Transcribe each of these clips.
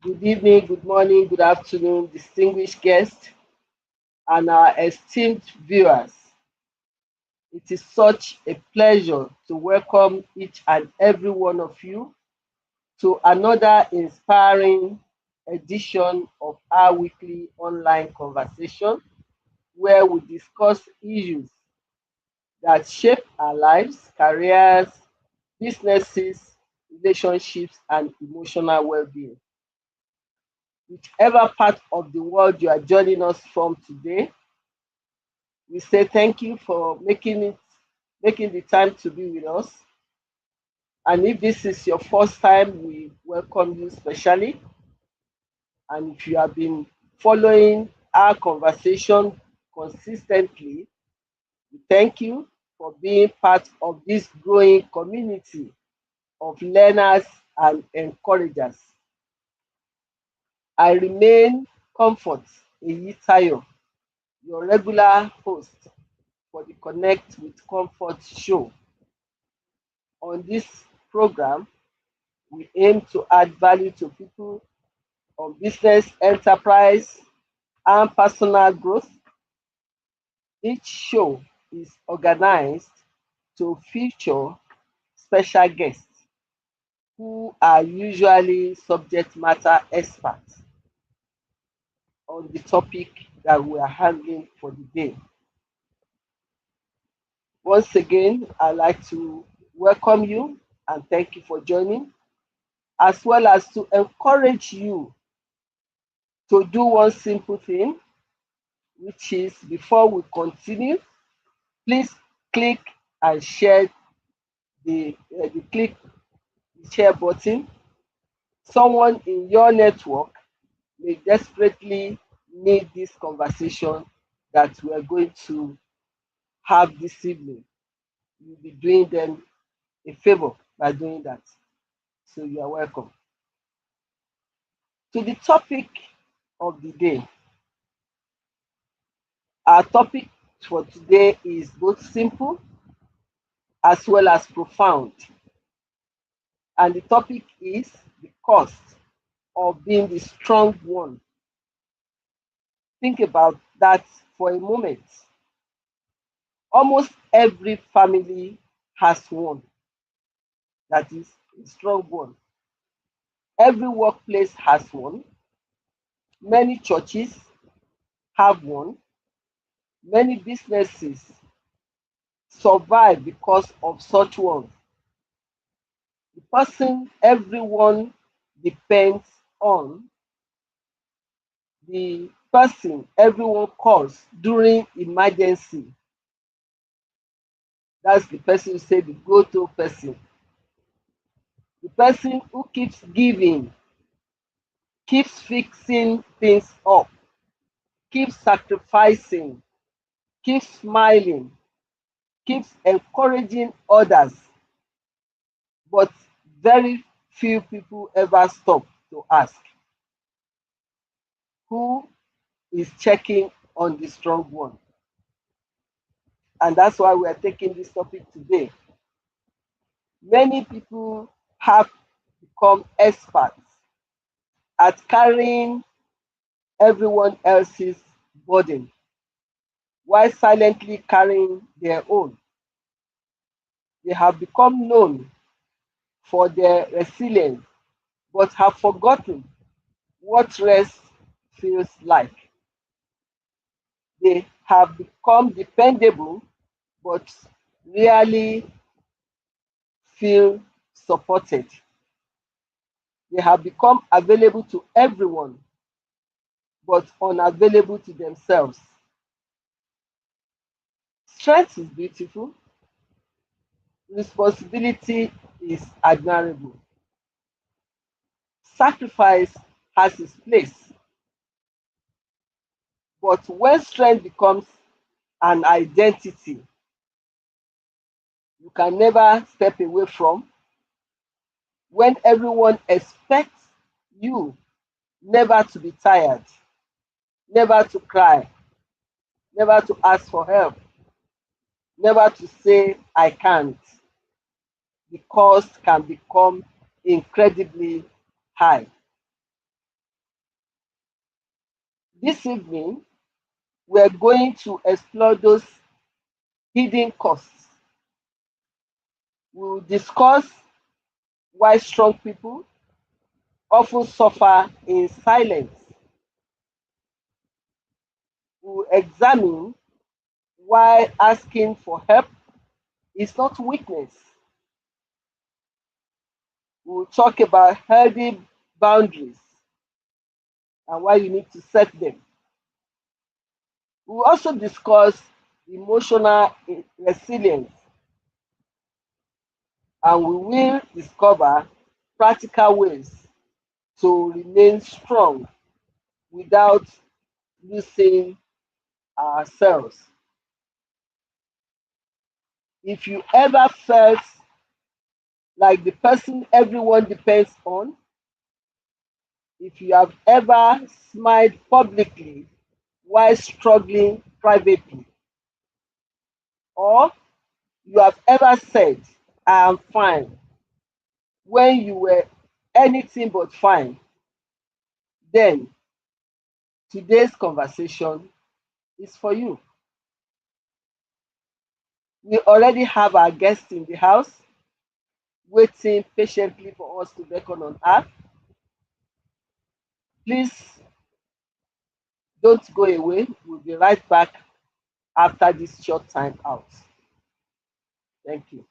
Good evening, good morning, good afternoon, distinguished guests, and our esteemed viewers. It is such a pleasure to welcome each and every one of you to another inspiring edition of our weekly online conversation where we discuss issues that shape our lives, careers, businesses, relationships, and emotional well being. Whichever part of the world you are joining us from today, we say thank you for making the time to be with us. And if this is your first time, we welcome you specially. And if you have been following our conversation consistently, we thank you for being part of this growing community of learners and encouragers. I remain Comfort Eyitayo, your regular host for the Connect with Comfort show. On this program, we aim to add value to people on business, enterprise, and personal growth. Each show is organized to feature special guests who are usually subject matter experts on the topic that we are handling for the day. Once again, I'd like to welcome you and thank you for joining, as well as to encourage you to do one simple thing, which is before we continue, please click and share the click the share button. Someone in your network may desperately need this conversation that we are going to have this evening. You'll be doing them a favor by doing that. So you are welcome. To the topic of the day. Our topic for today is both simple as well as profound. And the topic is the cost of being the strong one. Think about that for a moment. Almost every family has one, that is a strong one. Every workplace has one. Many churches have one. Many businesses survive because of such ones. The person everyone depends on, the person everyone calls during emergency. That's the person who say the go-to person. The person who keeps giving, keeps fixing things up, keeps sacrificing, keeps smiling, keeps encouraging others. But very few people ever stop to ask who is checking on the strong one. And that's why we are taking this topic today. Many people have become experts at carrying everyone else's burden while silently carrying their own. They have become known for their resilience but have forgotten what rest feels like. They have become dependable but rarely feel supported. They have become available to everyone but unavailable to themselves. Strength is beautiful, responsibility is admirable, sacrifice has its place. But when strength becomes an identity you can never step away from, when everyone expects you never to be tired, never to cry, never to ask for help, never to say, I can't, the cost can become incredibly high. This evening, we're going to explore those hidden costs. We'll discuss why strong people often suffer in silence. We'll examine why asking for help is not weakness. We'll talk about healthy boundaries and why you need to set them. We'll also discuss emotional resilience, and we will discover practical ways to remain strong without losing ourselves. If you ever felt like the person everyone depends on, if you have ever smiled publicly while struggling privately, or you have ever said, I am fine, when you were anything but fine, then today's conversation is for you. We already have our guest in the house waiting patiently for us to beckon on her. Please don't go away. We'll be right back after this short time out. Thank you.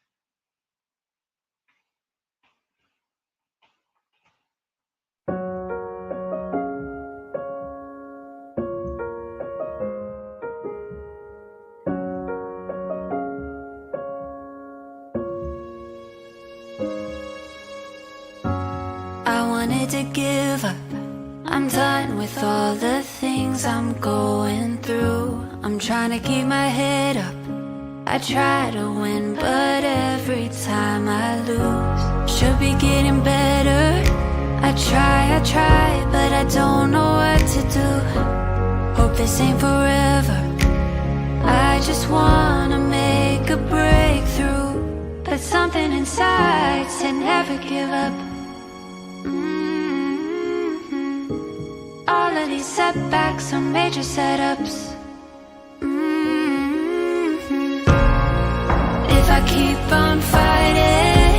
I wanted to give up. I'm done with all the things I'm going through. I'm trying to keep my head up. I try to win, but every time I lose. Should be getting better. I try, but I don't know what to do. Hope this ain't forever. I just wanna make a breakthrough, but something inside said never give up. All of these setbacks are major setups. If I keep on fighting,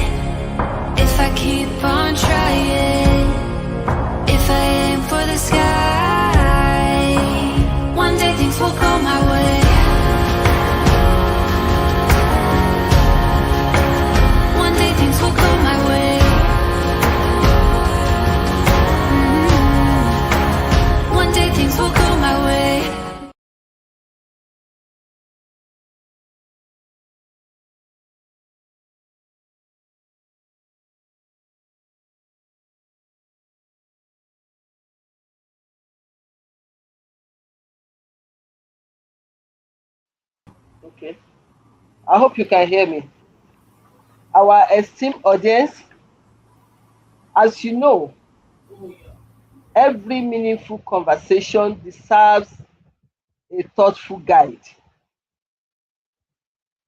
if I keep on trying, if I aim for the sky, one day things will go my way. One day things will go my way. One day things will go my way. Okay. I hope you can hear me. Our esteemed audience, as you know, every meaningful conversation deserves a thoughtful guide.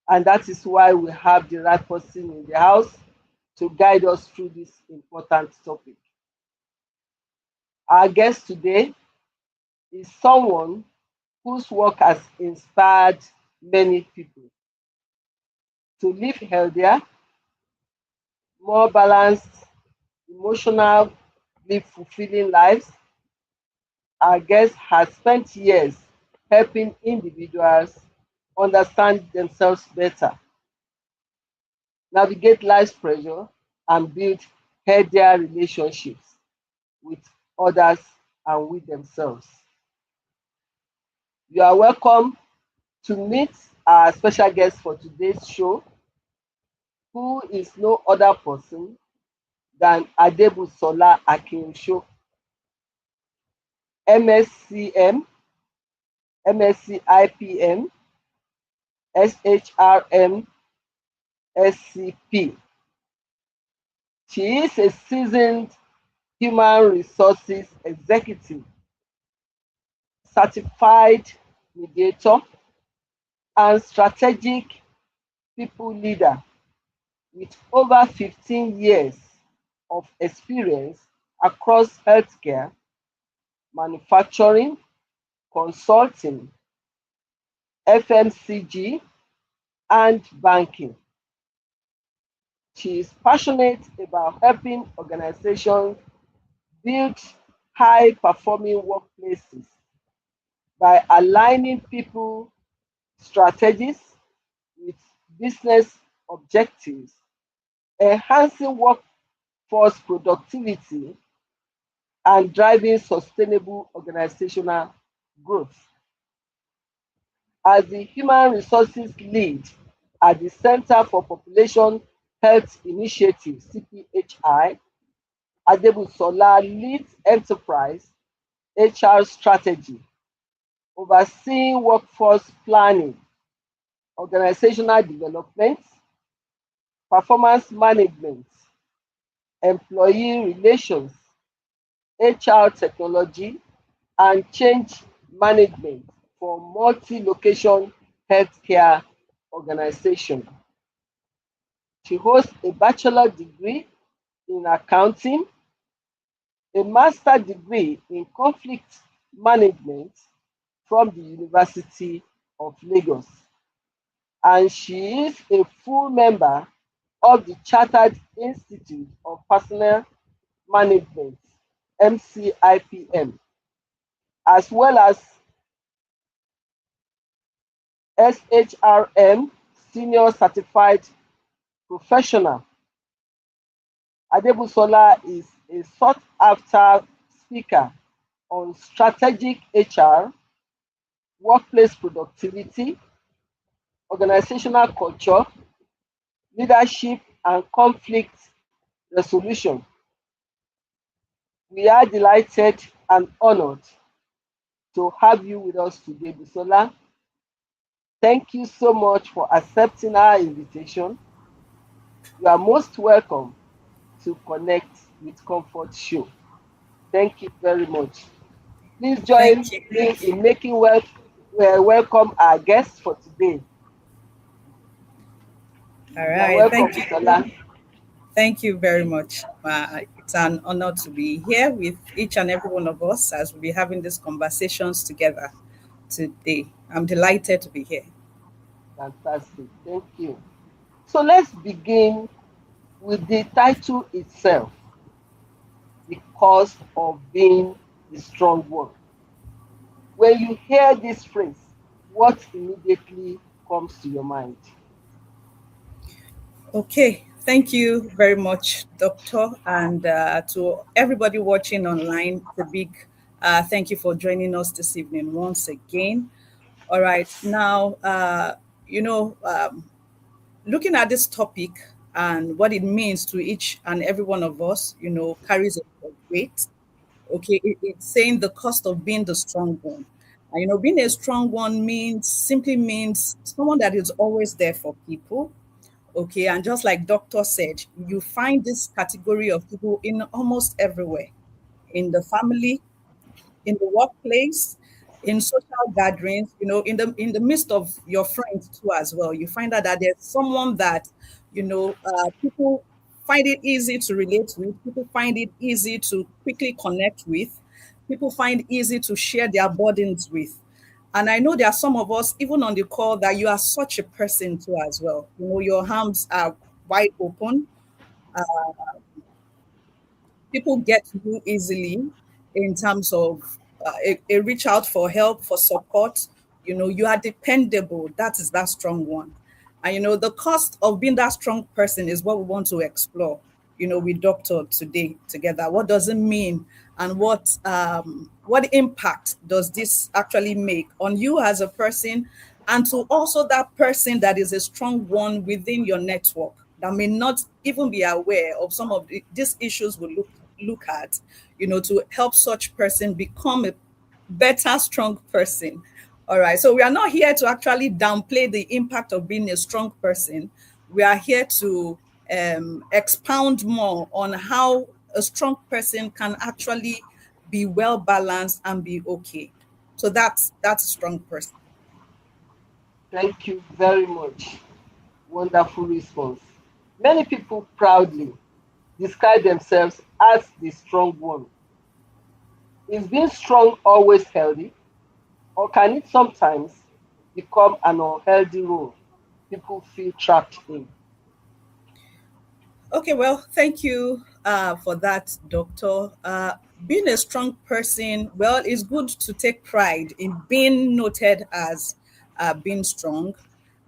And that is why we have the right person in the house to guide us through this important topic. Our guest today is someone whose work has inspired many people to live healthier, more balanced, emotional, live fulfilling lives. Our guest has spent years helping individuals understand themselves better, navigate life's pressure, and build healthier relationships with others and with themselves. You are welcome to meet our special guest for today's show, who is no other person than Adebusola Akinsho, MSCM, MSCIPM, SHRM, SCP. She is a seasoned human resources executive, certified mediator, and strategic people leader with over 15 years of experience across healthcare, manufacturing, consulting, FMCG, and banking. She is passionate about helping organizations build high performing workplaces by aligning people strategies with business objectives, enhancing workforce productivity, and driving sustainable organizational growth. As the Human Resources Lead at the Center for Population Health Initiative (CPHI), Adebusola leads enterprise HR strategy, overseeing workforce planning, organizational development, performance management, employee relations, HR technology, and change management for multi-location healthcare organization. She holds a bachelor degree in accounting, a master degree in conflict management from the University of Lagos, and she is a full member of the Chartered Institute of Personnel Management (MCIPM), as well as SHRM Senior Certified Professional. Adebusola is a sought-after speaker on strategic HR, workplace productivity, organizational culture, leadership, and conflict resolution. We are delighted and honored to have you with us today, Busola. Thank you so much for accepting our invitation. You are most welcome to Connect with Comfort show. Thank you very much. Please join Thank you. me in making welcome our guests for today. All You are right. welcome, Thank you. Busola. Thank you very much. It's an honor to be here with each and every one of us as we'll be having these conversations together today. I'm delighted to be here. Fantastic. Thank you. So let's begin with the title itself, the cost of being the strong one. When you hear this phrase, what immediately comes to your mind? Okay. Thank you very much, Doctor. And to everybody watching online, a big thank you for joining us this evening once again. All right. Now, you know, looking at this topic and what it means to each and every one of us, carries a lot of weight. Okay, it's saying the cost of being the strong one. And, being a strong one simply means someone that is always there for people. Okay, and just like doctor said, you find this category of people in almost everywhere, in the family, in the workplace, in social gatherings, in the midst of your friends too as well. You find out that there's someone that, people find it easy to relate with, people find it easy to quickly connect with, people find easy to share their burdens with. And I know there are some of us, even on the call, that you are such a person too as well. Your arms are wide open, people get to you easily in terms of a reach out for help, for support. You are dependable. That is that strong one. And the cost of being that strong person is what we want to explore, with Doctor today together. What does it mean? And what impact does this actually make on you as a person, and to also that person that is a strong one within your network that may not even be aware of some of these issues we look at, to help such person become a better, strong person. All right. So we are not here to actually downplay the impact of being a strong person. We are here to expound more on how a strong person can actually be well balanced and be okay. So that's a strong person. Thank you very much. Wonderful response. Many people proudly describe themselves as the strong one. Is being strong always healthy? Or can it sometimes become an unhealthy role people feel trapped in? Okay, well, thank you for that, Doctor. Being a strong person, well, it's good to take pride in being noted as being strong.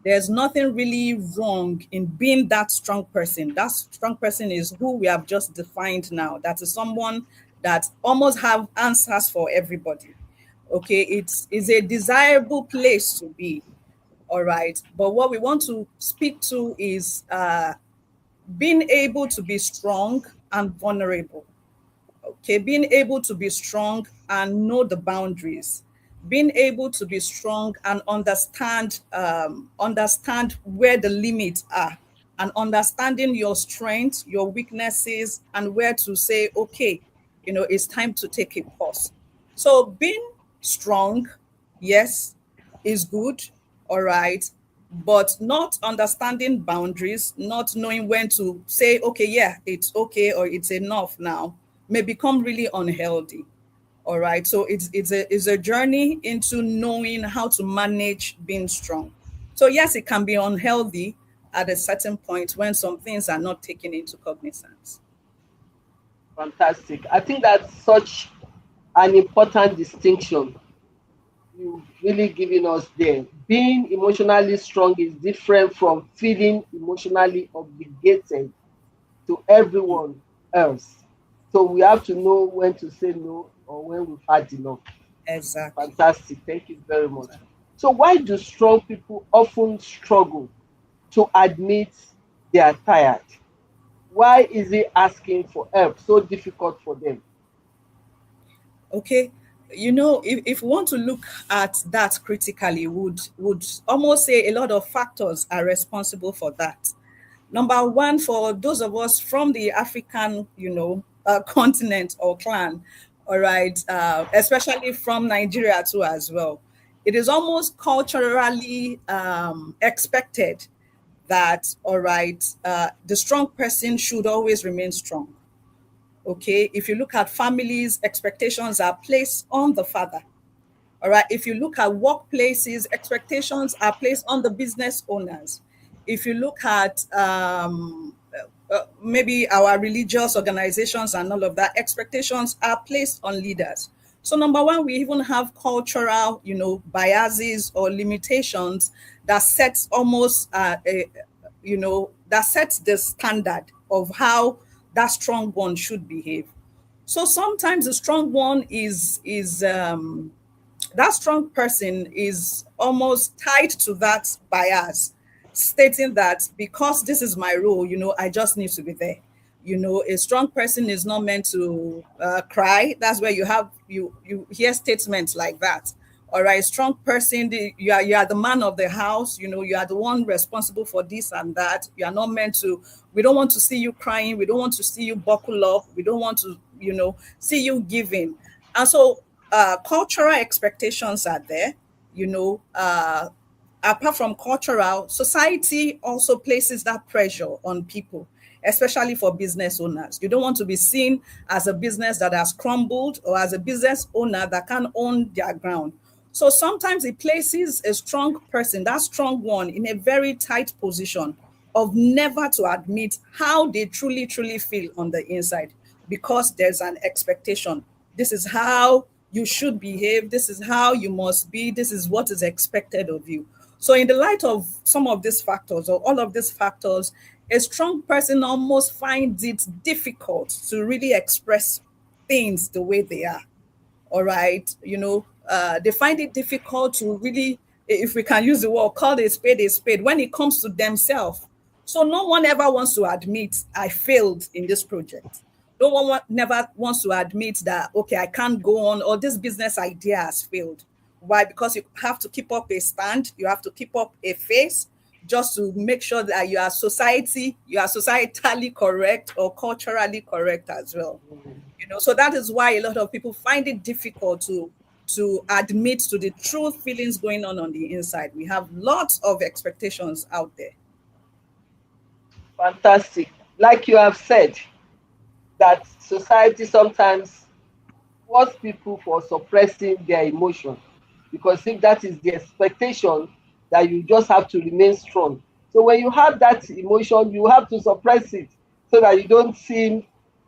There's nothing really wrong in being that strong person. That strong person is who we have just defined now. That is someone that almost have answers for everybody. Okay, it's a desirable place to be. All right, but what we want to speak to is being able to be strong and vulnerable. Okay, being able to be strong and know the boundaries, being able to be strong and understand where the limits are, and understanding your strengths, your weaknesses, and where to say, okay, it's time to take a pause. So being strong, yes, is good, all right, but not understanding boundaries, not knowing when to say, okay, yeah, it's okay, or it's enough now, may become really unhealthy. All right. So it's a journey into knowing how to manage being strong. So yes, it can be unhealthy at a certain point when some things are not taken into cognizance. Fantastic. I think that's such an important distinction you've really given us there. Being emotionally strong is different from feeling emotionally obligated to everyone else. So we have to know when to say no or when we've had enough. Exactly. Fantastic. Thank you very much. So, why do strong people often struggle to admit they are tired? Why is it asking for help so difficult for them? Okay. If we want to look at that critically, would almost say a lot of factors are responsible for that. Number one, for those of us from the African, continent or clan, all right, especially from Nigeria too as well, it is almost culturally expected that, all right, the strong person should always remain strong. Okay, if you look at families, expectations are placed on the father. All right. If you look at workplaces, expectations are placed on the business owners. If you look at maybe our religious organizations and all of that, expectations are placed on leaders. So number one, we even have cultural, biases or limitations that sets almost that sets the standard of how that strong one should behave. So sometimes the strong one is that strong person is almost tied to that bias, stating that because this is my role, I just need to be there. A strong person is not meant to cry. That's where you hear statements like that. All right, strong person, you are the man of the house. You are the one responsible for this and that. You are not meant to. We don't want to see you crying. We don't want to see you buckle up. We don't want to, see you giving. And so cultural expectations are there. Apart from cultural, society also places that pressure on people, especially for business owners. You don't want to be seen as a business that has crumbled or as a business owner that can't own their ground. So sometimes it places a strong person, that strong one, in a very tight position of never to admit how they truly, truly feel on the inside because there's an expectation. This is how you should behave. This is how you must be. This is what is expected of you. So, in the light of some of these factors or all of these factors, a strong person almost finds it difficult to really express things the way they are. All right. They find it difficult to really, if we can use the word, call a spade when it comes to themselves. So no one ever wants to admit I failed in this project. No one never wants to admit that, okay, I can't go on or this business idea has failed. Why? Because you have to keep up a stand, you have to keep up a face just to make sure that you are societally correct or culturally correct as well. So that is why a lot of people find it difficult to admit to the true feelings going on the inside. We have lots of expectations out there. Fantastic. Like you have said, that society sometimes force people for suppressing their emotion because if that is the expectation, that you just have to remain strong. So when you have that emotion, you have to suppress it so that you don't seem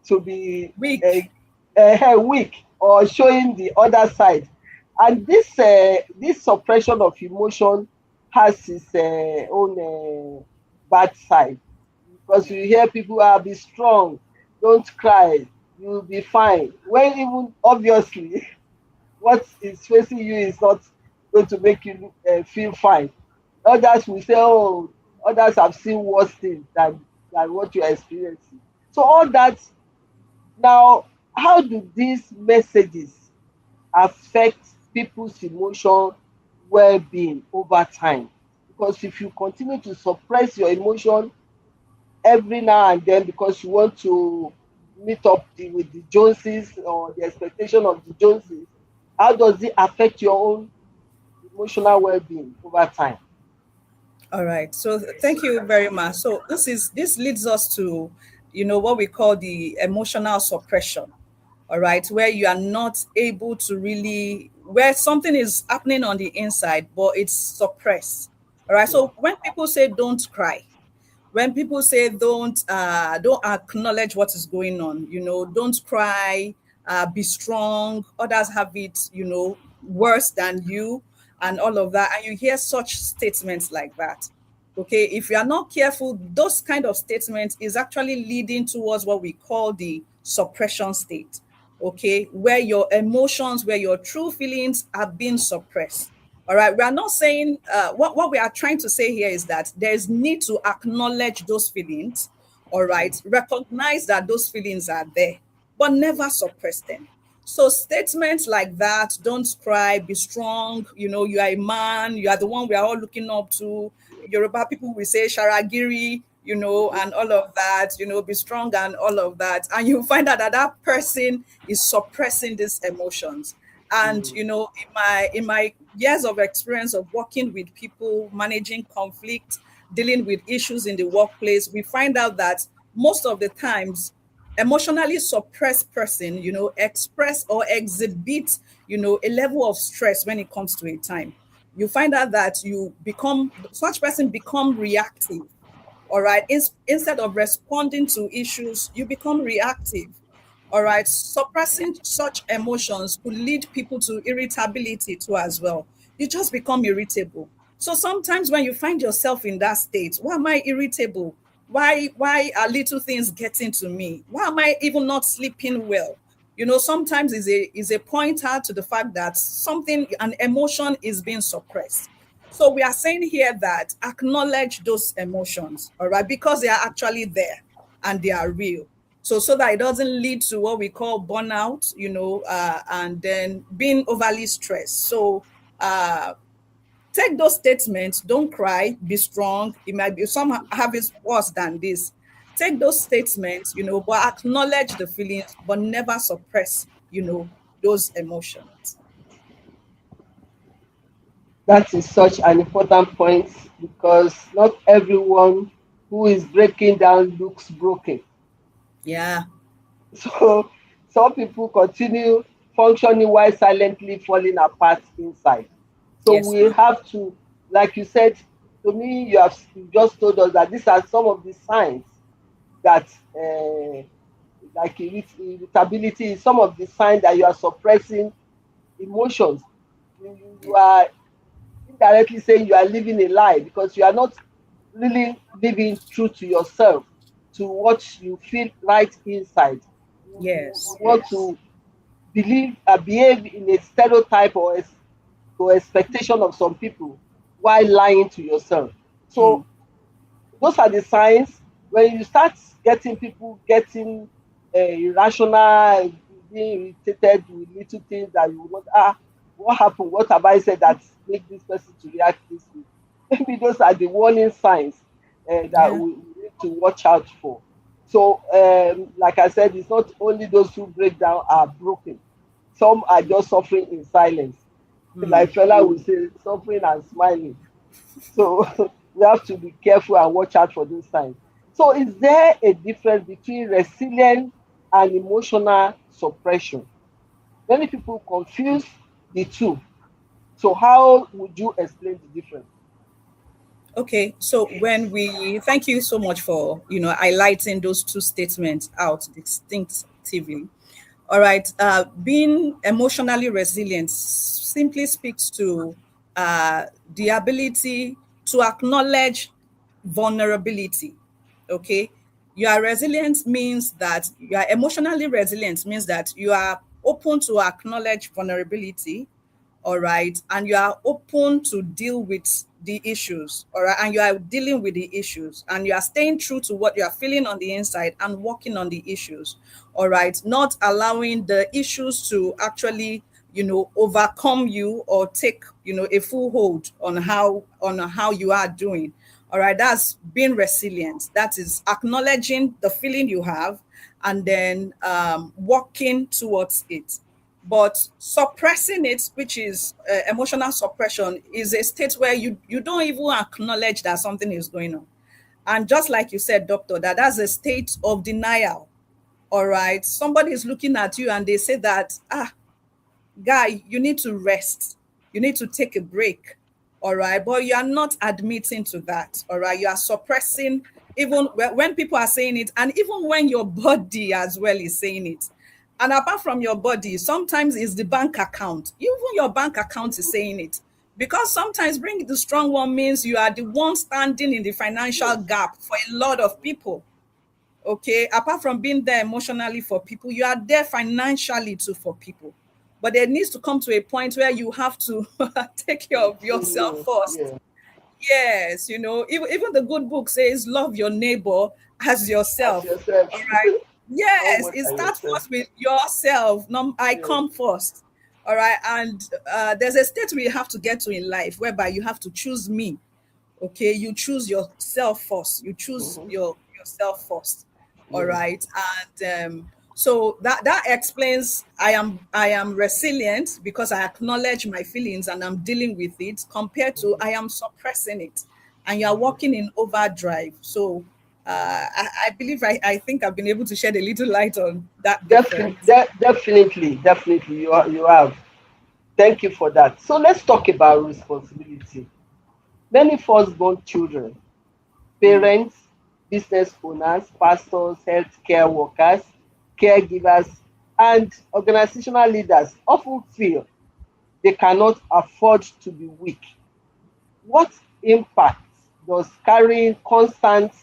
to be Weak. weak or showing the other side. And this suppression of emotion has its own bad side, because you hear people, be strong, don't cry, you'll be fine, when even obviously what is facing you is not going to make you feel fine. Others will say, oh, others have seen worse things than what you're experiencing. So all that. Now, how do these messages affect people's emotional well-being over time? Because if you continue to suppress your emotion every now and then because you want to meet up with the Joneses or the expectation of the Joneses, how does it affect your own emotional well-being over time? All right. So thank you very much. So this leads us to, what we call the emotional suppression. All right, where you are not able to really, where something is happening on the inside, but it's suppressed. All right. Yeah. So when people say don't cry, when people say don't acknowledge what is going on, don't cry, be strong, others have it, worse than you, and all of that, and you hear such statements like that. Okay, if you are not careful, those kind of statements is actually leading towards what we call the suppression state. Okay, where your emotions, where your true feelings are being suppressed. All right. We are not saying, what we are trying to say here is that there is need to acknowledge those feelings. All right. Recognize that those feelings are there, but never suppress them. So statements like that, don't cry, be strong, you are a man, you are the one we are all looking up to. Yoruba people will say Sharagiri, and all of that, be strong and all of that. And you find out that that person is suppressing these emotions. And Mm, in my years of experience of working with people, managing conflict, dealing with issues in the workplace, we find out that most of the times emotionally suppressed person, express or exhibit, a level of stress when it comes to a time. You find out that such person become reactive. All right. Instead of responding to issues, you become reactive. All right. Suppressing such emotions could lead people to irritability too, as well. You just become irritable. So sometimes when you find yourself in that state, why am I irritable? Why are little things getting to me? Why am I even not sleeping well? Sometimes is a pointer to the fact that an emotion is being suppressed. So we are saying here that acknowledge those emotions, all right, because they are actually there and they are real. So that it doesn't lead to what we call burnout, and then being overly stressed. So take those statements, don't cry, be strong. It might be some have it worse than this. Take those statements, but acknowledge the feelings, but never suppress, those emotions. that is such an important point, because not everyone who is breaking down looks broken. Yeah. So some people continue functioning while silently falling apart inside. So Yes, we ma'am. have to, like you said to me, you just told us that these are some of the signs that, like irritability, is some of the signs that you are suppressing emotions. You are indirectly saying you are living a lie, because you are not really living true to yourself, to what you feel right inside. You Yes, want yes. to behave in a stereotype or to expectation of some people while lying to yourself. Hmm. So those are the signs. When you start getting people getting irrational, being irritated with little things, that you want, what happened, what have I said that make this person to react this way? Maybe those are the warning signs that Yeah. we need to watch out for. So like I said, it's not only those who break down are broken, some are just suffering in silence. Hmm. Like fella will say, suffering and smiling. So we have to be careful and watch out for those signs. So is there a difference between resilience and emotional suppression? Many people confuse the two. So how would you explain the difference? Okay, so when we thank you so much for highlighting those two statements out distinctively. All right, being emotionally resilient simply speaks to the ability to acknowledge vulnerability. Okay, you are resilient means that you are emotionally resilient means that you are open to acknowledge vulnerability, all right, and you are open to deal with the issues, all right, and you are dealing with the issues and you are staying true to what you are feeling on the inside and working on the issues, all right, not allowing the issues to actually overcome you or take a full hold on how you are doing. All right, that's being resilient. That is acknowledging the feeling you have and then working towards it. But suppressing it, which is emotional suppression, is a state where you don't even acknowledge that something is going on. And just like you said, doctor, that's a state of denial. All right, somebody is looking at you and they say that, guy, you need to rest. You need to take a break. All right. But you are not admitting to that. All right. You are suppressing even when people are saying it, and even when your body as well is saying it. And apart from your body, sometimes it's the bank account. Even your bank account is saying it. Because sometimes bring the strong one means you are the one standing in the financial Yes. gap for a lot of people. Okay, apart from being there emotionally for people, you are there financially too for people. But there needs to come to a point where you have to take care of Say yourself no. first. Yeah. Yes, even the good book says love your neighbor as Ask yourself. yourself All right, how yes, much it are starts yourself? first with yourself. I Yeah. come first. All right, and there's a state where you have to get to in life whereby you have to choose me. Okay, you choose yourself first. You choose Mm-hmm. yourself first. All Yeah. right, and so that explains I am resilient because I acknowledge my feelings and I'm dealing with it, compared to I am suppressing it and you are working in overdrive. So I believe I think I've been able to shed a little light on that difference. Definitely, definitely, you have. Thank you for that. So let's talk about responsibility. Many firstborn children, parents, business owners, pastors, healthcare workers, caregivers, and organizational leaders often feel they cannot afford to be weak. What impact does carrying constant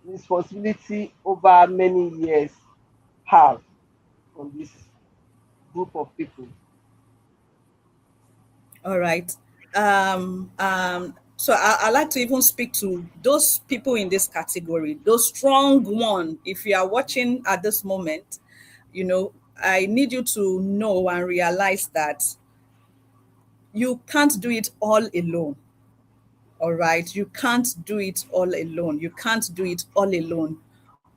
responsibility over many years have on this group of people? All right. So I like to even speak to those people in this category, those strong one. If you are watching at this moment, I need you to know and realize that you can't do it all alone. All right. You can't do it all alone. You can't do it all alone.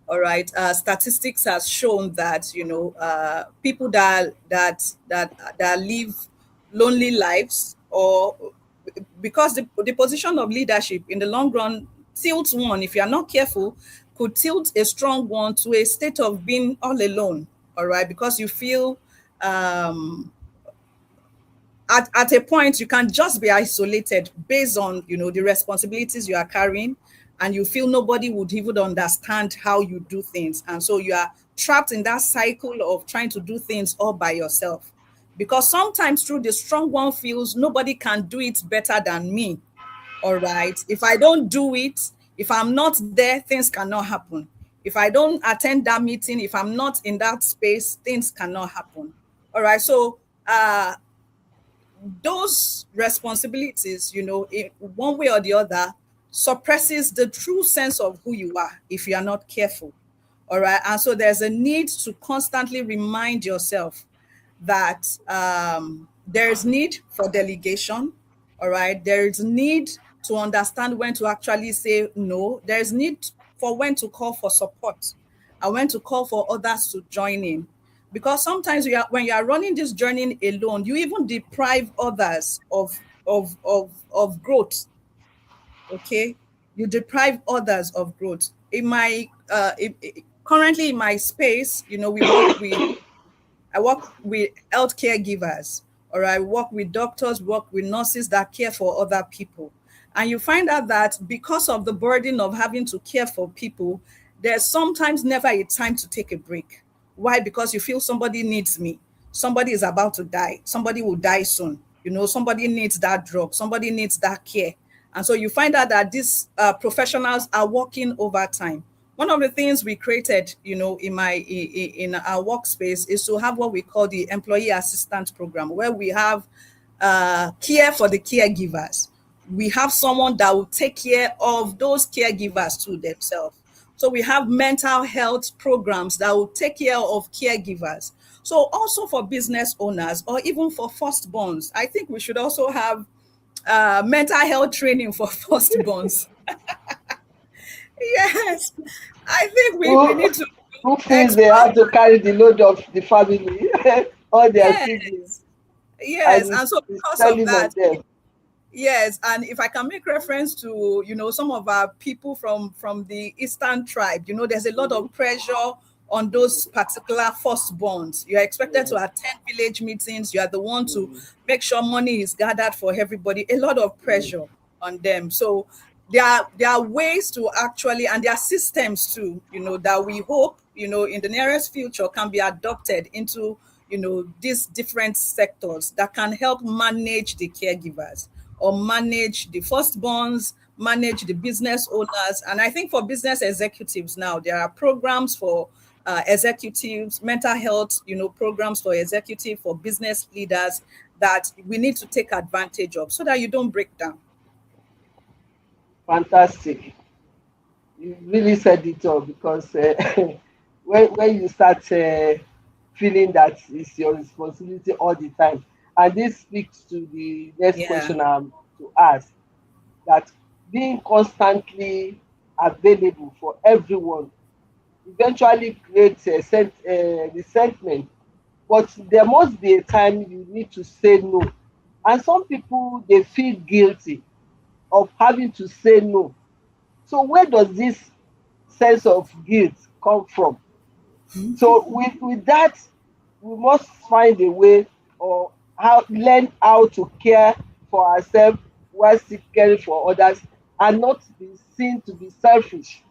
All right. Statistics has shown that people that live lonely lives, or because the position of leadership in the long run tilts one, if you are not careful, could tilt a strong one to a state of being all alone. All right, because you feel um at a point you can just be isolated based on the responsibilities you are carrying, and you feel nobody would even understand how you do things, and so you are trapped in that cycle of trying to do things all by yourself, because sometimes through the strong one feels nobody can do it better than me. All right, if I don't do it, if I'm not there, things cannot happen. If I don't attend that meeting, if I'm not in that space, things cannot happen. All right, so those responsibilities, in one way or the other, suppresses the true sense of who you are if you are not careful. All right. And so there's a need to constantly remind yourself that there is need for delegation. All right. There is need to understand when to actually say no. There is need for when to call for support and when to call for others to join in. Because sometimes when you are running this journey alone, you even deprive others of growth. Okay, you deprive others of growth. In my currently in my space, we work with I work with health caregivers. All right, work with doctors, work with nurses that care for other people. And you find out that because of the burden of having to care for people, there's sometimes never a time to take a break. Why? Because you feel somebody needs me. Somebody is about to die. Somebody will die soon. Somebody needs that drug. Somebody needs that care. And so you find out that these professionals are working overtime. One of the things we created, in our workspace is to have what we call the employee assistance program, where we have care for the caregivers. We have someone that will take care of those caregivers to themselves. So we have mental health programs that will take care of caregivers. So also for business owners or even for firstborns, I think we should also have mental health training for firstborns. Yes, I think we Who need to who feels they expand. have to carry the load of the family, all their siblings, Yes, yes. and And so it's because of telling that, on them. yes, and if I can make reference to some of our people from the Eastern tribe, there's a lot Mhm. of pressure on those particular firstborns. You're expected to Yes. attend village meetings. You are the one to Mm, make sure money is gathered for everybody. A lot of mm. pressure on them. So there are ways to actually, and there are systems too, that we hope in the nearest future can be adopted into these different sectors that can help manage the caregivers or manage the firstborns, manage the business owners. And I think for business executives now, there are programs for executives, mental health, programs for executive, for business leaders that we need to take advantage of so that you don't break down. Fantastic. You really said it all because when you start feeling that it's your responsibility all the time, and this speaks to the next Yeah. question to ask, that being constantly available for everyone eventually creates resentment. But there must be a time you need to say no. And some people, they feel guilty of having to say no. So where does this sense of guilt come from? So with that, we must find a way, or learn how to care for ourselves while still caring for others, and not be seen to be selfish.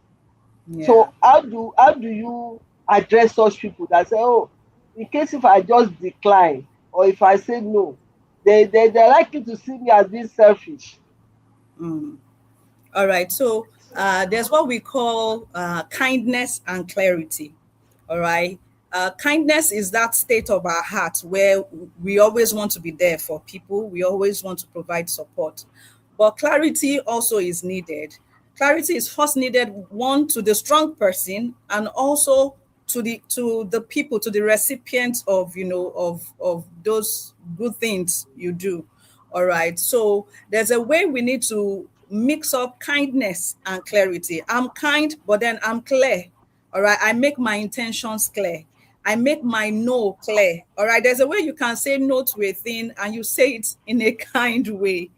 Yeah. So how do you address such people that say, oh, in case if I just decline or if I say no, they're likely to see me as being selfish. Mm. All right. So there's what we call kindness and clarity. All right. Kindness is that state of our heart where we always want to be there for people. We always want to provide support. But clarity also is needed. Clarity is first needed, one, to the strong person, and also to the people, to the recipients of of those good things you do. All right. So there's a way we need to mix up kindness and clarity. I'm kind, but then I'm clear. All right. I make my intentions clear. I make my no clear. All right. There's a way you can say no to a thing and you say it in a kind way.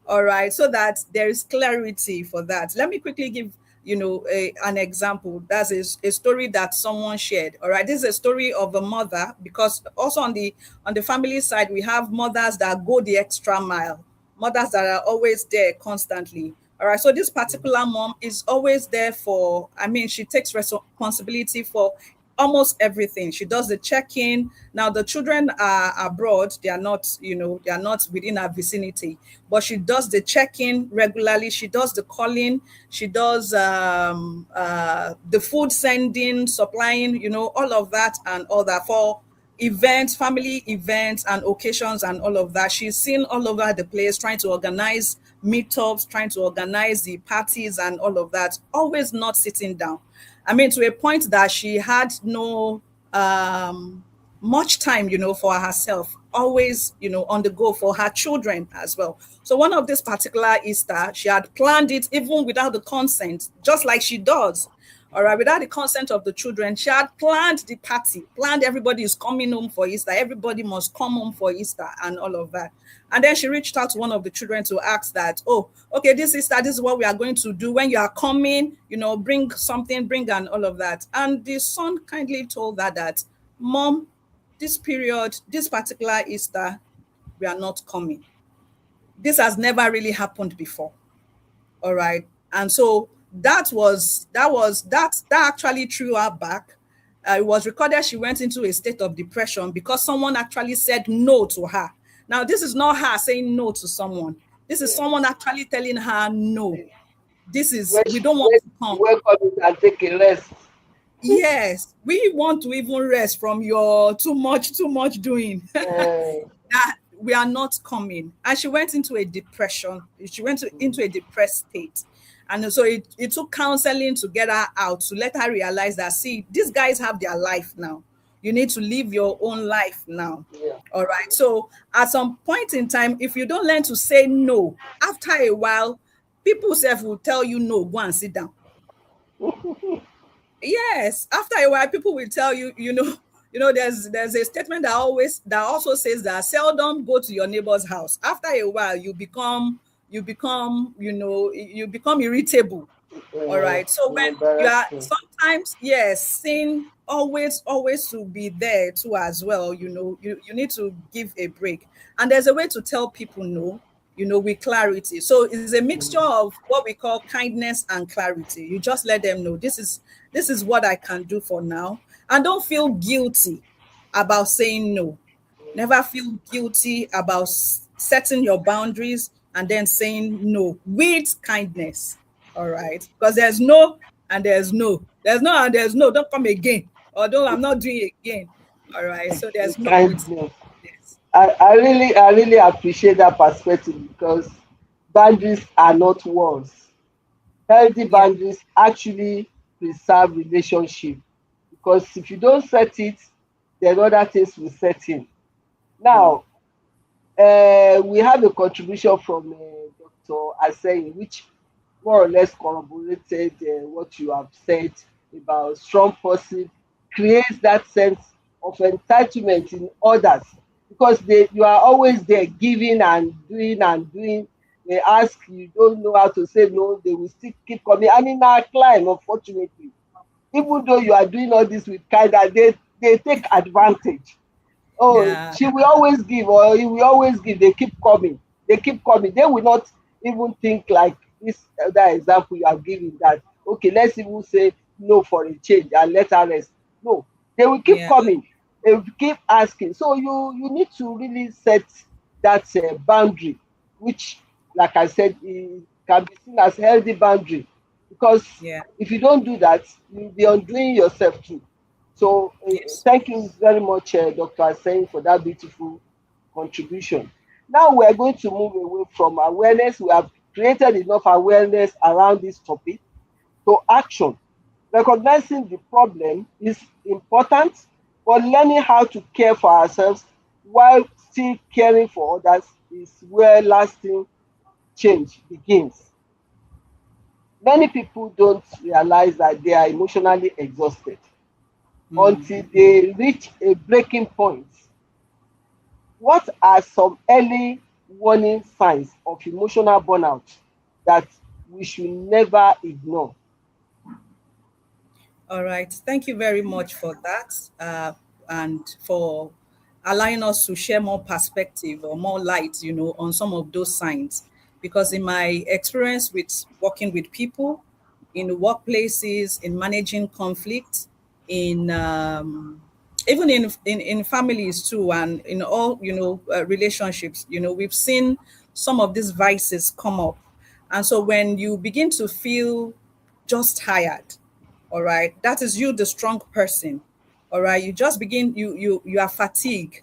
All right, so that there is clarity for that. Let me quickly give an example. That's a story that someone shared. All right, this is a story of a mother, because also on the family side we have mothers that go the extra mile, mothers that are always there constantly. All right, so this particular mom is always there for, I mean, she takes responsibility for almost everything. She does the check-in. Now the children are abroad, they are not within our vicinity, but she does the check-in regularly. She does the calling. She does the food sending, supplying, all of that and all that for events, family events and occasions and all of that. She's seen all over the place trying to organize meetups, trying to organize the parties and all of that, always not sitting down. I mean, to a point that she had no much time, for herself, always, on the go for her children as well. So one of this particular Easter, she had planned it even without the consent, just like she does. All right, without the consent of the children, she had planned the party, planned everybody is coming home for Easter, everybody must come home for Easter and all of that. And then she reached out to one of the children to ask that, oh, okay, this Easter, this is what we are going to do. When you are coming, bring something, bring and all of that. And the son kindly told her that, Mom, this period, this particular Easter, we are not coming. This has never really happened before. All right. And so that actually threw her back. It was recorded she went into a state of depression because someone actually said no to her. Now, this is not her saying no to someone. This is Yeah. someone actually telling her no. This is, Where we she, don't want where to come. she welcome it and take a rest. Yes, we want to even rest from your too much doing. Uh, That we are not coming. And she went into a depression. She went into a depressed state. And so it took counseling to get her out, to let her realize that, see, these guys have their life now. You need to live your own life now. yeah. All right. So at some point in time, if you don't learn to say no, after a while, people self will tell you no, go and sit down. Yes, after a while, people will tell you, there's a statement that also says that seldom go to your neighbor's house. After a while, you become irritable. All right. So when you are Embarrassing. sometimes, yes, sin always to be there too as well. You need to give a break. And there's a way to tell people no, with clarity. So it's a mixture of what we call kindness and clarity. You just let them know this is what I can do for now. And don't feel guilty about saying no. Never feel guilty about setting your boundaries and then saying no with kindness. All right. Because there's no and there's no. There's no and there's no. Don't come again. Or don't, I'm not doing it again. All right. So there's no with Kindness. kindness. I really appreciate that perspective because boundaries are not walls. Healthy Yeah. boundaries actually preserve relationship because if you don't set it, then other things will set in. Now, we have a contribution from Dr. Asseyi, which more or less corroborated what you have said about strong person creates that sense of entitlement in others because you are always there giving and doing and doing. They ask, you don't know how to say no, they will still keep coming. And in our climb, unfortunately, even though you are doing all this with kindness, they take advantage. Oh, Yeah. she will always give or he will always give. They keep coming. They keep coming. They will not even think like this other example you have given that, okay, let's even say no for a change and let her rest. No, they will keep Yeah. coming. They will keep asking. So you need to really set that boundary, which, like I said, it can be seen as healthy boundary because Yeah. if you don't do that, you'll be undoing yourself too. So Yes. thank you very much, Dr. Asen, for that beautiful contribution. Now we are going to move away from awareness. We have created enough awareness around this topic to action. Recognizing the problem is important, but learning how to care for ourselves while still caring for others is where lasting change begins. Many people don't realize that they are emotionally exhausted until they reach a breaking point. What are some early warning signs of emotional burnout that we should never ignore? All right. Thank you very much for that, and for allowing us to share more perspective or more light, on some of those signs. Because in my experience with working with people in workplaces, in managing conflict, in even in families too, and in all relationships, we've seen some of these vices come up. And so when you begin to feel just tired, all right, that is you, the strong person. All right, you just begin, you are fatigued,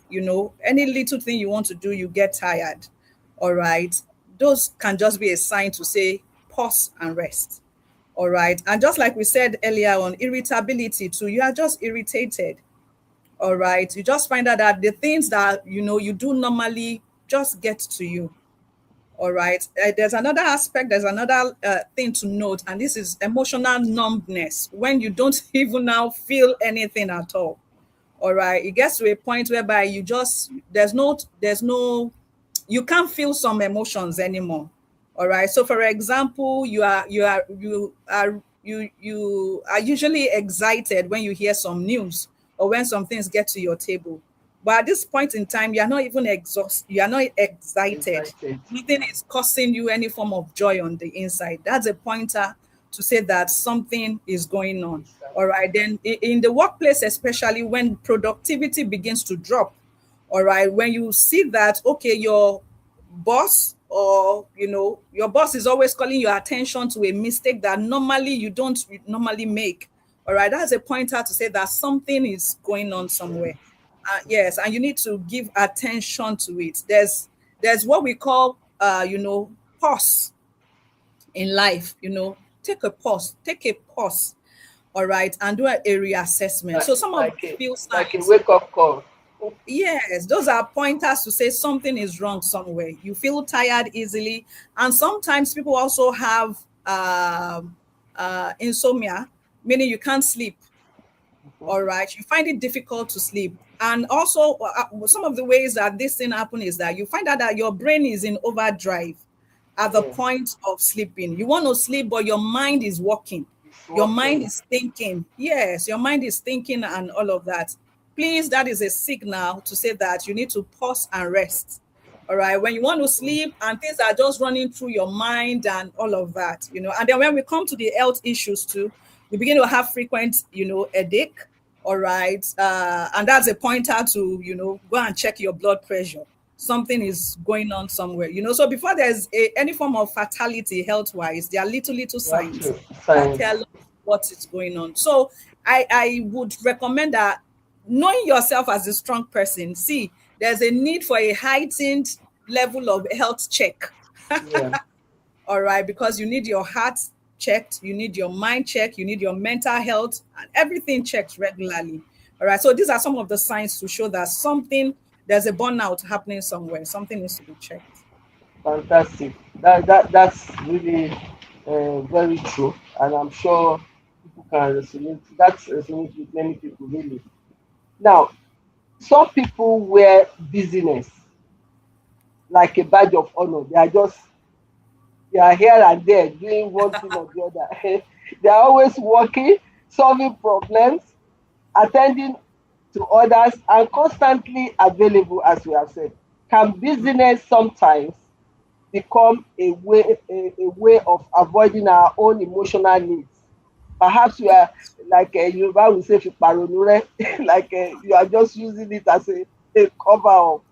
any little thing you want to do, you get tired. All right, those can just be a sign to say pause and rest. All right, and just like we said earlier on, irritability too, you are just irritated. All right, you just find out that the things that you do normally just get to you. All right. There's another aspect, there's another thing to note, and this is emotional numbness, when you don't even now feel anything at all. All right. It gets to a point whereby you just, there's no, you can't feel some emotions anymore. All right. So for example, you are usually excited when you hear some news or when some things get to your table. But at this point in time, you are not even exhausted, you are not excited. Excited. Nothing is causing you any form of joy on the inside. That's a pointer to say that something is going on. All right. Then in the workplace, especially when productivity begins to drop, all right, when you see that, okay, your boss, or your boss is always calling your attention to a mistake that normally you don't normally make, all right, that's a pointer to say that something is going on somewhere. Yes, and you need to give attention to it. There's what we call pause in life. Take a pause, all right, and do a reassessment. So some of Like these a few like a signs. wake up call. Yes, those are pointers to say something is wrong somewhere. You feel tired easily, and sometimes people also have insomnia, meaning you can't sleep. Mhm. All right, you find it difficult to sleep, and also some of the ways that this thing happen is that you find out that your brain is in overdrive at the Yeah, point of sleeping. You want to sleep, but your mind is working. it's Your mind working. is thinking. Yes, your mind is thinking and all of that. Please, that is a signal to say that you need to pause and rest. All right. When you want to sleep and things are just running through your mind and all of that. And then when we come to the health issues too, we begin to have frequent, headache. All right. And that's a pointer to, go and check your blood pressure. Something is going on somewhere. So before there's any form of fatality health wise, there are little You have signs to that sign. tell us what is going on. So I would recommend that, knowing yourself as a strong person, see, there's a need for a heightened level of health check. Yeah, All right, because you need your heart checked, you need your mind checked, you need your mental health, and everything checked regularly. All right, so these are some of the signs to show that there's a burnout happening somewhere. Something needs to be checked. fantastic. That's really very true, and I'm sure people can resonate. That resonates with many people really. Now, some people wear busyness like a badge of honor. They are here and there doing one thing or the other. They are always working, solving problems, attending to others, and constantly available, as we have said. Can business sometimes become a way of avoiding our own emotional needs? Perhaps we are like Yoruba will say fiparonure, like you are just using it as a cover up.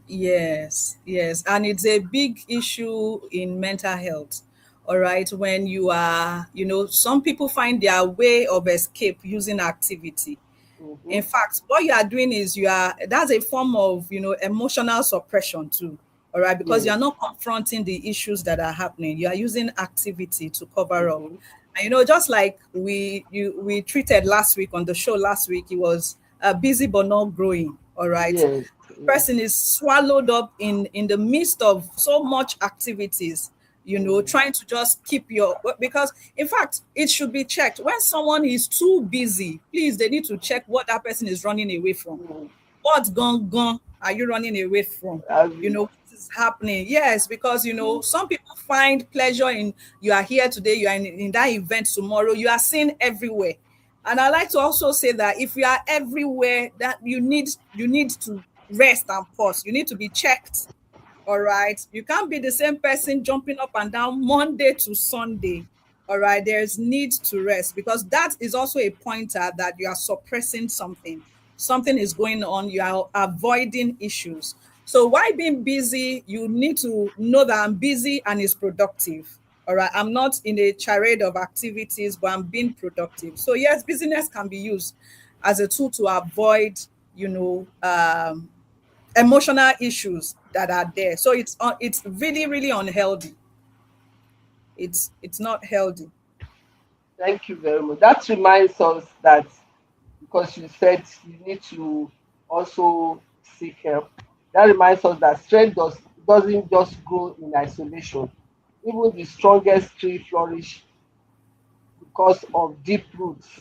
Yes, yes. And it's a big issue in mental health. All right. When you are, some people find their way of escape using activity. Mhm. In fact, what you are doing is that's a form of, emotional suppression too. All right. Because you Yes. are not confronting the issues that are happening. You are using activity to cover up. Mhm. And, just like we treated last week on the show last week, it was busy but not growing. All right. Yes. Yes. Person is swallowed up in the midst of so much activities, Mhm. trying to just keep because in fact it should be checked. When someone is too busy, please, they need to check what that person is running away from. Mhm. What gone are you running away from? Abi. What is happening? Yes, because some people find pleasure in, you are here today, you are in that event tomorrow, you are seen everywhere. And I like to also say that if you are everywhere, that you need to rest and pause. You need to be checked. All right. You can't be the same person jumping up and down Monday to Sunday. All right. There's need to rest, because that is also a pointer that you are suppressing something. Something is going on. You are avoiding issues. So why being busy? You need to know that I'm busy and it's productive. All right. I'm not in a charade of activities, but I'm being productive. So yes, busyness can be used as a tool to avoid, you know, um, emotional issues that are there. So it's really really unhealthy. It's not healthy. Thank you very much. That reminds us that, because you said you need to also seek help. That reminds us that strength doesn't just grow in isolation. Even the strongest tree flourish because of deep roots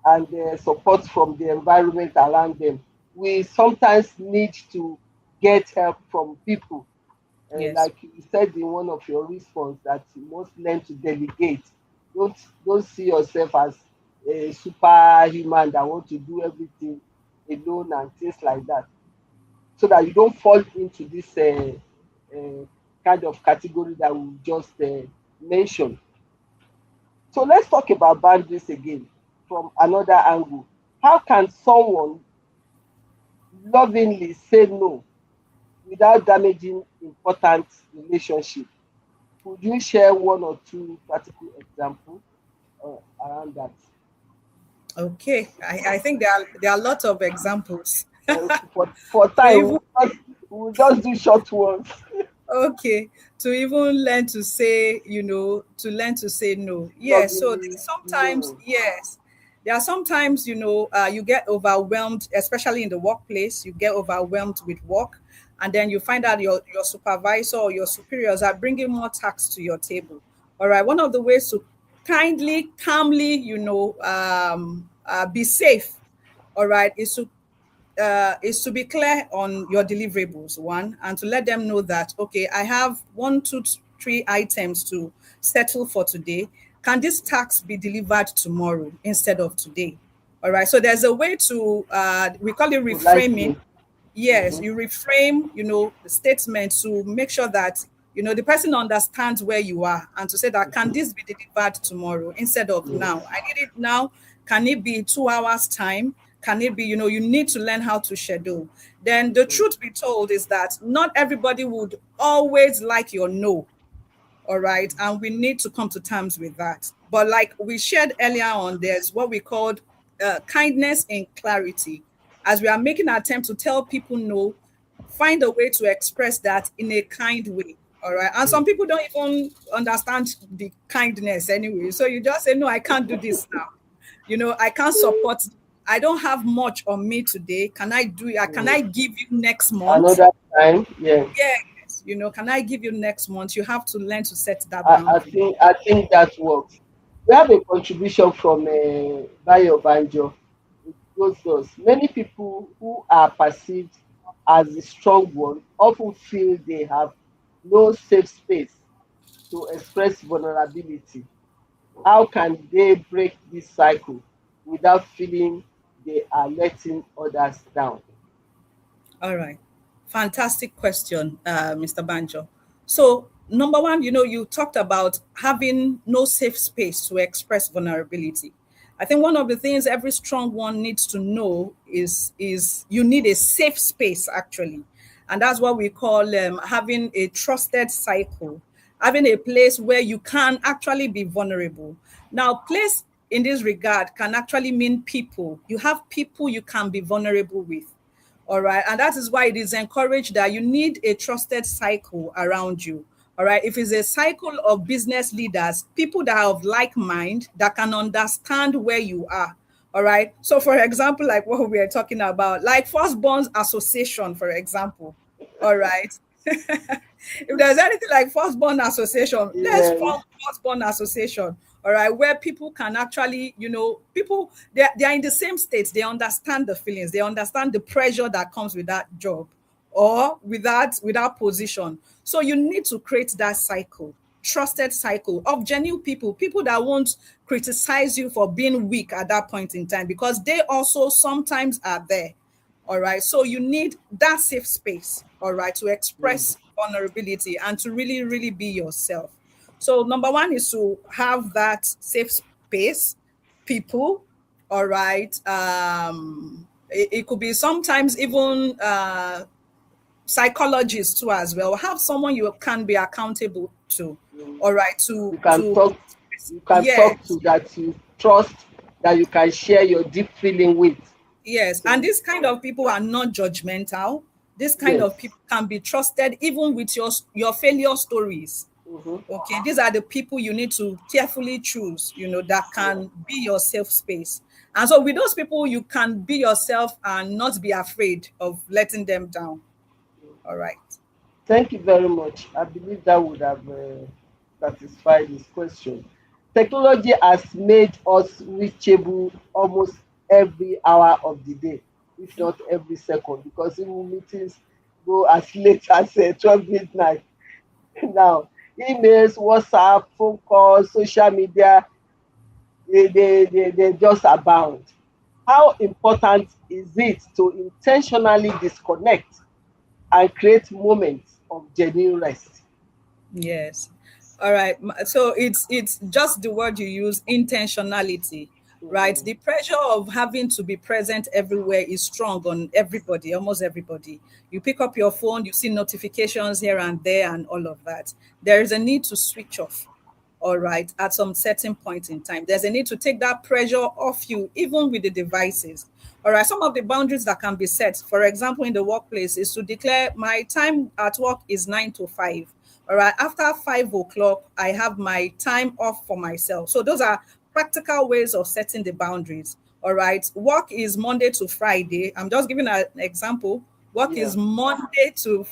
and support from the environment around them. We sometimes need to get help from people. Yes. Like you said in one of your response, that you must learn to delegate. Don't don't see yourself as a superhuman that want to do everything alone and things like that. so that you don't fall into this kind of category that we just mentioned. So let's talk about boundaries again from another angle. How can someone lovingly say no without damaging important relationship? Could you share one or two practical examples around that? Okay, I think there are a lot of examples For to time, even we'll just do short ones. okay to even learn to say, to learn to say no. Yes, so Lovingly, there's sometimes, no. yes, there are sometimes, you get overwhelmed, especially in the workplace. You get overwhelmed with work, and then you find out your supervisor or your superiors are bringing more tasks to your table. All right, one of the ways to kindly, calmly, be safe, all right, is to be clear on your deliverables, one, and to let them know that, okay, I have one, two, three items to settle for today. Can this task be delivered tomorrow instead of today? All right. So there's a way to, we call it reframing. Politely. Yes, Mhm. you reframe, the statement to make sure that, the person understands where you are, and to say that, can this be delivered tomorrow instead of now? Yes. I need it now. Can it be 2 hours time? Can it be, you need to learn how to schedule. Then the Mhm. truth be told is that not everybody would always like your no. All right. And we need to come to terms with that. But like we shared earlier on, there's what we called kindness and clarity. As we are making an attempt to tell people no, find a way to express that in a kind way. All right. And some people don't even understand the kindness anyway. So you just say, no, I can't do this now. I can't support. I don't have much on me today. Can I do it? Can I Mhm. give you next month? Another time, yeah. Yes, can I give you next month? You have to learn to set that I, I boundary. think I think that works. We have a contribution from Bayo Banjo. It goes thus. Many people who are perceived as the strong one often feel they have no safe space to express vulnerability. How can they break this cycle without feeling they are letting others down? All right. Fantastic question, Mr. Banjo. So, number one, you talked about having no safe space to express vulnerability. I think one of the things every strong one needs to know is you need a safe space actually, and that's what we call having a trusted cycle, having a place where you can actually be vulnerable. Now, place in this regard can actually mean people. You have people you can be vulnerable with. All right. And that is why it is encouraged that you need a trusted cycle around you. All right. If it's a cycle of business leaders, people that are of like mind, that can understand where you are. All right. So, for example, like what we are talking about, like Firstborns Association, for example. All right. If there's anything like Firstborn Association, let's Yes. form Firstborn Association. All right, where people can actually, people they are in the same state. They understand the feelings, they understand the pressure that comes with that job or with that position. So you need to create that cycle, trusted cycle of genuine people that won't criticize you for being weak at that point in time, because they also sometimes are there. All right. So you need that safe space, all right, to Mm. express vulnerability and to really, really be yourself. So, number one is to have that safe space, people, all right. It could be sometimes even psychologists too as well. Have someone you can be accountable to, Mm. all right, You can talk. You can talk yes. to that you trust, that you can share your deep feeling with. Yes, and So this kind of people are not judgmental. This kind yes. of people can be trusted even with your failure stories. Mm-hmm. Okay, these are the people you need to carefully choose, that Yeah. can be your safe space. And so with those people, you can be yourself and not be afraid of letting them down. All right. Thank you very much. I believe that would have satisfied this question. Technology has made us reachable almost every hour of the day, if not every second, because even meetings go as late as 12 midnight. Now, emails, WhatsApp, phone calls, social media, they just abound. How important is it to intentionally disconnect and create moments of genuine rest. Yes. All right. So it's just the word you use, intentionality, right? Mm, The pressure of having to be present everywhere is strong on everybody, almost everybody. You pick up your phone, you see notifications here and there and all of that. There is a need to switch off. All right, at some certain point in time, there's a need to take that pressure off you, even with the devices. All right, some of the boundaries that can be set, for example, in the workplace, is to declare my time at work is 9 to 5. All right, after 5 o'clock, I have my time off for myself. So those are practical ways of setting the boundaries. All right, work is Monday to Friday. I'm just giving an example. Work yeah. is Monday to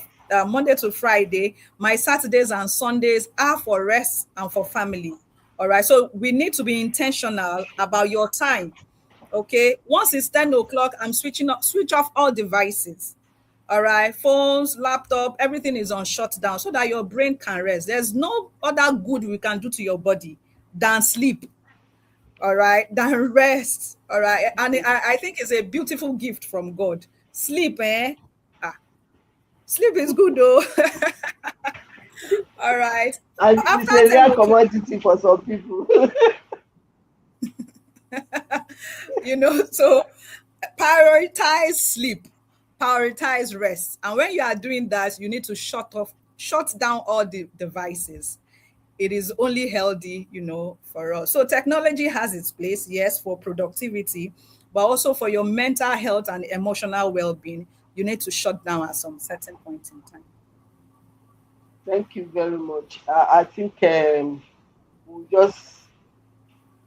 Friday. My Saturdays and Sundays are for rest and for family. All right. So we need to be intentional about your time. Okay. Once it's 10 o'clock, I'm switch off all devices. All right. Phones, laptop, everything is on shutdown so that your brain can rest. There's no other good we can do to your body than sleep. All right. Than rest. All right. And I think it's a beautiful gift from God. Sleep, eh? Ah, sleep is good though. All right. And After it's a 10 rare o'clock, commodity for some people. so prioritize sleep, prioritize rest. And when you are doing that, you need to shut down all the devices. It is only healthy, for us. So technology has its place, yes, for productivity, but also for your mental health and emotional well-being, you need to shut down at some certain point in time. Thank you very much. I think we'll just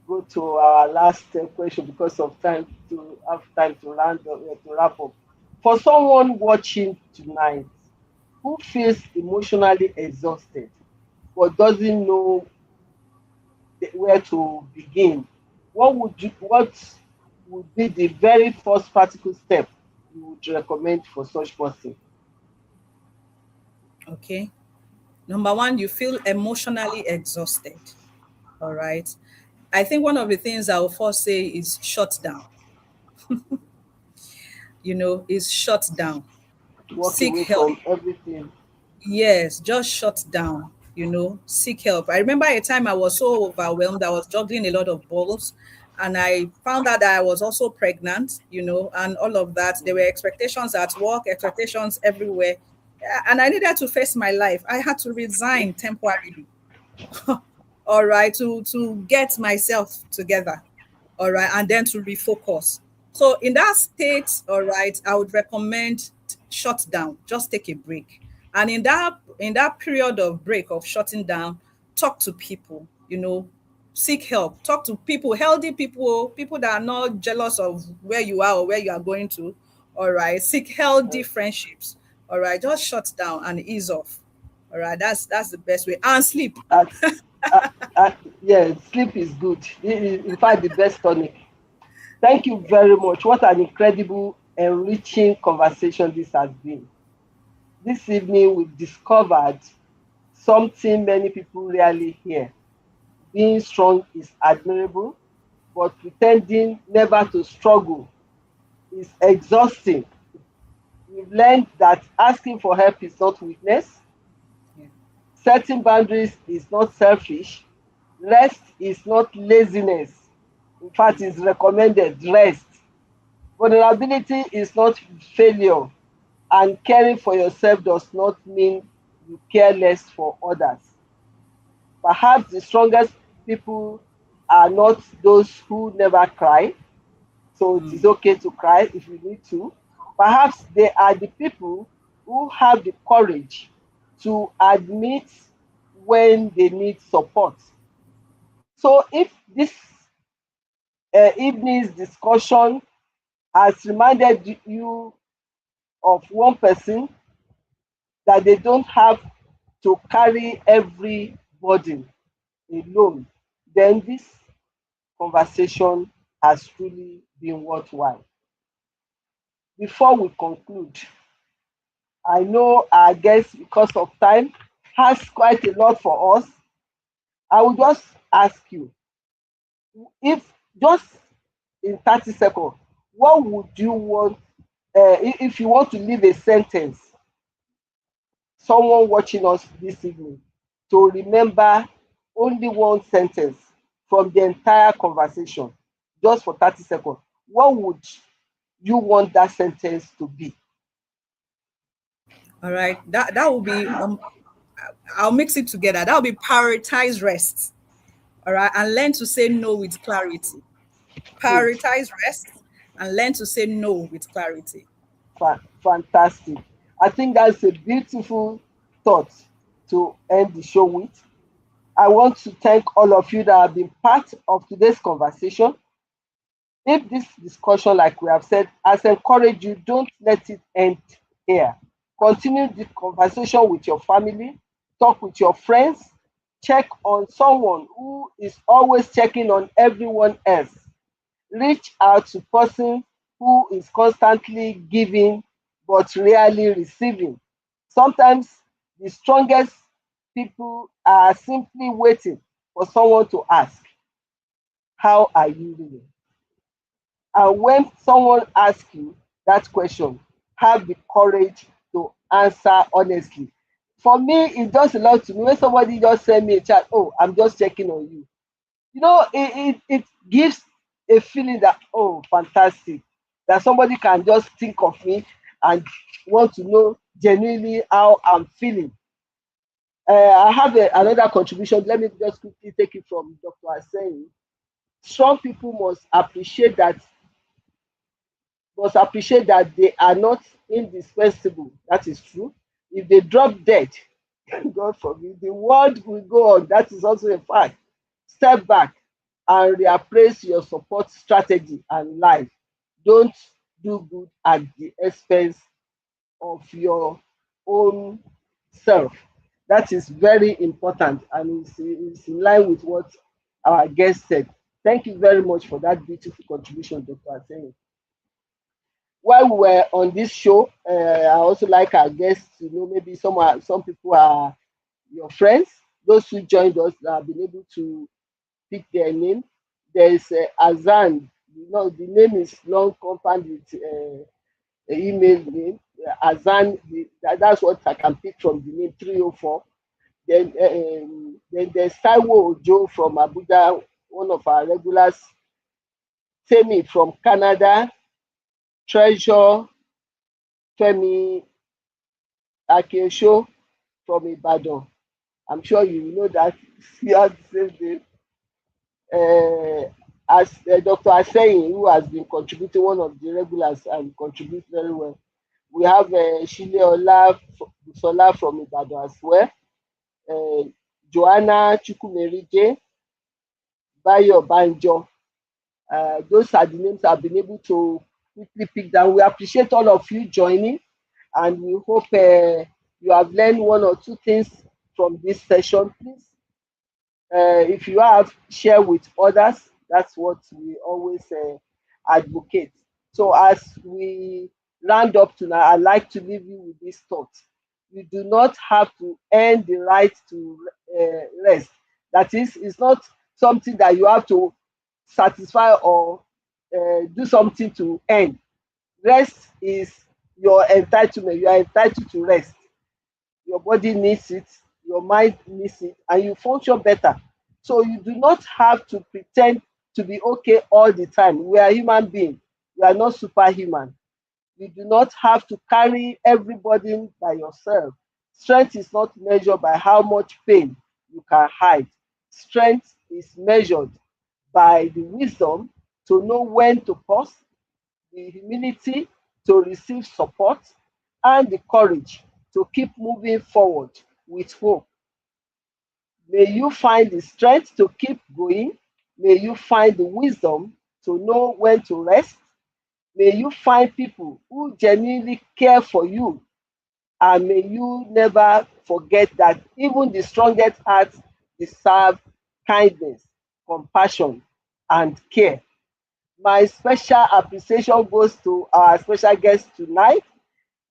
go to our last question because of time to have time to to wrap up. For someone watching tonight who feels emotionally exhausted but doesn't know where to begin, what would be the very first practical step you would recommend for such person? Okay. Number one, you feel emotionally exhausted. All right. I think one of the things I will first say is shut down, is shut down. Walk Seek away help. from everything. Yes, just shut down, seek help. I remember a time I was so overwhelmed, I was juggling a lot of balls, and I found out that I was also pregnant, and all of that. There were expectations at work, expectations everywhere. And I needed to face my life. I had to resign temporarily. All right, to get myself together, all right, and then to refocus. So in that state, all right, I would recommend shut down, just take a break. And in that period of break of shutting down, talk to people, seek help, talk to people, healthy people, people that are not jealous of where you are or where you are going to. All right, seek healthy friendships. All right, just shut down and ease off. All right, that's the best way. And sleep. Uh, uh, yeah, sleep is good. In fact, the best tonic. Thank you very much. What an incredible, enriching conversation this has been. This evening, we've discovered something many people rarely hear. Being strong is admirable, but pretending never to struggle is exhausting. We've learned that asking for help is not weakness, Yeah. setting boundaries is not selfish, rest is not laziness. In fact, it's recommended rest. Vulnerability is not failure, and caring for yourself does not mean you care less for others. Perhaps the strongest people are not those who never cry, so it is Mm. okay to cry if you need to. Perhaps they are the people who have the courage to admit when they need support. So, if this evening's discussion has reminded you of one person that they don't have to carry every burden alone, then this conversation has truly been worthwhile. Before we conclude, I know our guest, because of time, has quite a lot for us. I will just ask you, if just in 30 seconds, what would you want, if you want to leave a sentence someone watching us this evening to remember only one sentence from the entire conversation, just for 30 seconds, what would you want that sentence to be? All right. That will be I'll mix it together. That will be prioritize rest. All right. And learn to say no with clarity. Good. Prioritize rest and learn to say no with clarity. Fantastic. I think that's a beautiful thought to end the show with. I want to thank all of you that have been part of today's conversation. If this discussion, like we have said, has encouraged you, don't let it end here. Continue the conversation with your family, talk with your friends, check on someone who is always checking on everyone else. Reach out to person who is constantly giving but rarely receiving. Sometimes the strongest people are simply waiting for someone to ask, how are you doing? And when someone asks you that question, have the courage to answer honestly. For me, it's just a lot to me when somebody just send me a chat, oh, I'm just checking on you. It gives a feeling that, oh, fantastic, that somebody can just think of me and want to know genuinely how I'm feeling. I have another contribution. Let me just quickly take it from Dr. Aseyin. Strong people must appreciate that they are not indispensable. That is true. If they drop dead, God forbid, the world will go on. That is also a fact. Step back and reappraise your support strategy and life. Don't do good at the expense of your own self. That is very important and is in line with what our guest said. Thank you very much for that beautiful contribution, Dr. Aseyin. While we were on this show, I also like our guests to know maybe some people are your friends. Those who joined us have been able to pick their name. There is Azan. The name is long compound with email name. Azan, that's what I can pick from the name 304. Then there's Taiwo Ojo from Abuja, one of our regulars. Temi from Canada. Treasure Femi Akeosho from Ibadan. I'm sure you know that you have the same name. As Dr. Aseyin, who has been contributing, one of the regulars and contributes very well. We have Shileola Busola from Ibadan as well. Uh, Joanna Chukwumerije, Bayo Banjo. Those are the names I've been able to quickly pick down. We appreciate all of you joining, and we hope you have learned one or two things from this session. Please, if you have, share with others. That's what we always advocate. So as we round up tonight, I'd like to leave you with this thought. You do not have to earn the right to rest. That is, it's not something that you have to satisfy or do something to earn. Rest is your entitlement. You are entitled to rest. Your body needs it, your mind needs it, and you function better. So you do not have to pretend to be okay all the time. We are human beings. We are not superhuman. You do not have to carry everybody by yourself. Strength is not measured by how much pain you can hide. Strength is measured by the wisdom to know when to pause, the humility to receive support, and the courage to keep moving forward with hope. May you find the strength to keep going. May you find the wisdom to know when to rest. May you find people who genuinely care for you. And may you never forget that even the strongest hearts deserve kindness, compassion, and care. My special appreciation goes to our special guest tonight,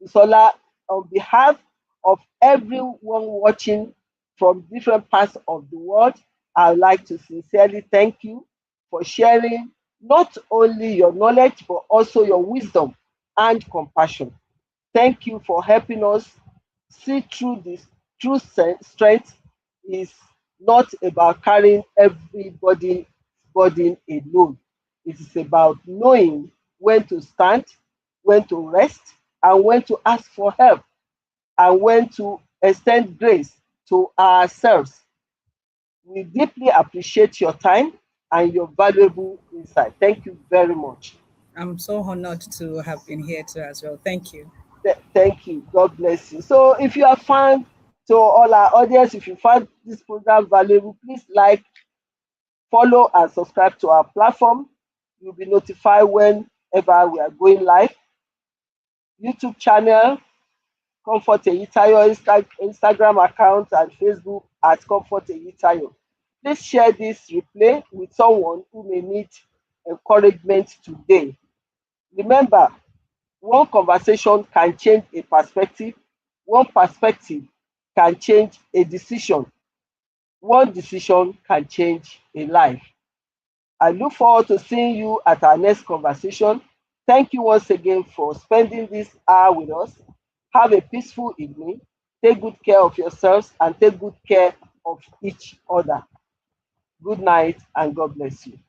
Usola. On behalf of everyone watching from different parts of the world, I would like to sincerely thank you for sharing not only your knowledge but also your wisdom and compassion. Thank you for helping us see through this. True strength is not about carrying everybody's burden alone. It is about knowing when to stand, when to rest, and when to ask for help, and when to extend grace to ourselves. We deeply appreciate your time and your valuable insight. Thank you very much. I'm so honored to have been here too as well. Thank you. Thank you. God bless you. So, if you have found, to all our audience, if you found this program valuable, please like, follow, and subscribe to our platform. You'll be notified whenever we are going live. YouTube channel, Comfort Eyitayo, Instagram account, and Facebook at Comfort Eyitayo. Please share this replay with someone who may need encouragement today. Remember, one conversation can change a perspective, one perspective can change a decision, one decision can change a life. I look forward to seeing you at our next conversation. Thank you once again for spending this hour with us. Have a peaceful evening. Take good care of yourselves and take good care of each other. Good night and God bless you.